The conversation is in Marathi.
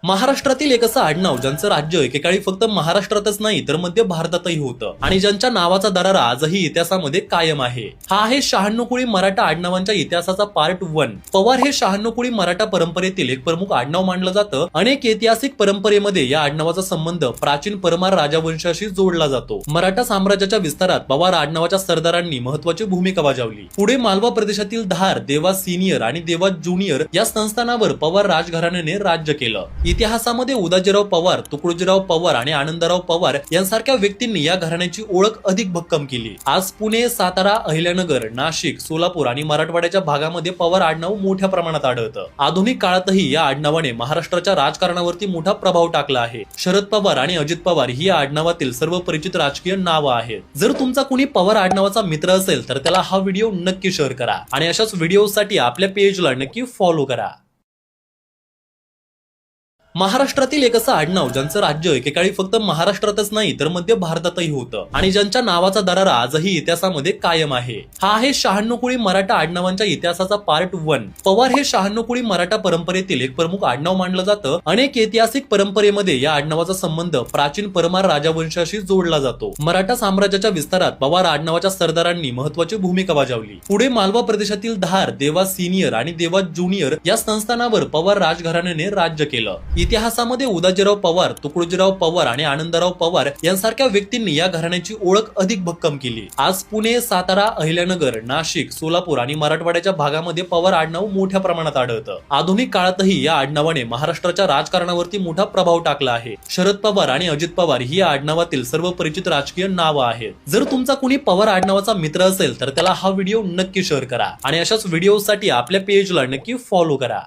महाराष्ट्रातील एक असं आडनाव ज्यांचं राज्य एकेकाळी फक्त महाराष्ट्रातच नाही तर मध्य भारतातही होतं आणि ज्यांच्या नावाचा दरारा आजही इतिहासामध्ये कायम आहे. हा आहे 96 कुळी मराठा आडनावांच्या इतिहासाचा पार्ट 1. पवार हे 96 कुळी मराठा परंपरेतील एक प्रमुख आडनाव मानलं जातं. अनेक ऐतिहासिक परंपरेमध्ये या आडनावाचा संबंध प्राचीन परमार राजवंशाशी जोडला जातो. मराठा साम्राज्याच्या विस्तारात पवार आडनावाच्या सरदारांनी महत्वाची भूमिका बजावली. पुढे मालवा प्रदेशातील धार, देवास सिनियर आणि देवास ज्युनियर या संस्थानावर पवार राजघराण्याने राज्य केलं. इतिहासामध्ये उदाजीराव पवार, तुकडोजीराव पवार आणि आनंदराव पवार यांसारख्या व्यक्तींनी या घराण्याची ओळख अधिक भक्कम केली. आज पुणे, सातारा, अहिल्यानगर, नाशिक, सोलापूर आणि मराठवाड्याच्या भागामध्ये पवार आडनाव मोठ्या प्रमाणात आढळतं. आधुनिक काळातही या आडनावाने महाराष्ट्राच्या राजकारणावरती मोठा प्रभाव टाकला आहे. शरद पवार आणि अजित पवार ही या आडनावातील सर्व परिचित राजकीय नावं आहेत. जर तुमचा कुणी पवार आडनावाचा मित्र असेल तर त्याला हा व्हिडिओ नक्की शेअर करा आणि अशाच व्हिडिओसाठी आपल्या पेजला नक्की फॉलो करा. महाराष्ट्रातील एक असं आडनाव ज्यांचं राज्य एकेकाळी फक्त महाराष्ट्रातच नाही तर मध्य भारतातही होतं आणि ज्यांच्या नावाचा दरारा आजही इतिहासामध्ये कायम आहे. हा आहे 96 कुळी मराठा आडनावांच्या इतिहासाचा पार्ट 1. पवार हे 96 कुळी मराठा परंपरेतील एक प्रमुख आडनाव मानलं जातं. अनेक ऐतिहासिक परंपरेमध्ये या आडनावाचा संबंध प्राचीन परमार राजवंशाशी जोडला जातो. मराठा साम्राज्याच्या विस्तारात पवार आडनावाच्या सरदारांनी महत्वाची भूमिका बजावली. पुढे मालवा प्रदेशातील धार, देवास सिनियर आणि देवास ज्युनियर या संस्थानावर पवार राजघराण्याने राज्य केलं. इतिहासामध्ये उदाजीराव पवार, तुकडोजीराव पवार आणि आनंदराव पवार यांसारख्या व्यक्तींनी या घराण्याची ओळख अधिक भक्कम केली. आज पुणे, सातारा, अहिल्यानगर, नाशिक, सोलापूर आणि मराठवाड्याच्या भागामध्ये पवार आडनाव मोठ्या प्रमाणात आढळतं. आधुनिक काळातही या आडनावाने महाराष्ट्राच्या राजकारणावरती मोठा प्रभाव टाकला आहे. शरद पवार आणि अजित पवार ही या आडनावातील सर्व परिचित राजकीय नावं आहेत. जर तुमचा कुणी पवार आडनावाचा मित्र असेल तर त्याला हा व्हिडिओ नक्की शेअर करा आणि अशाच व्हिडिओसाठी आपल्या पेजला नक्की फॉलो करा.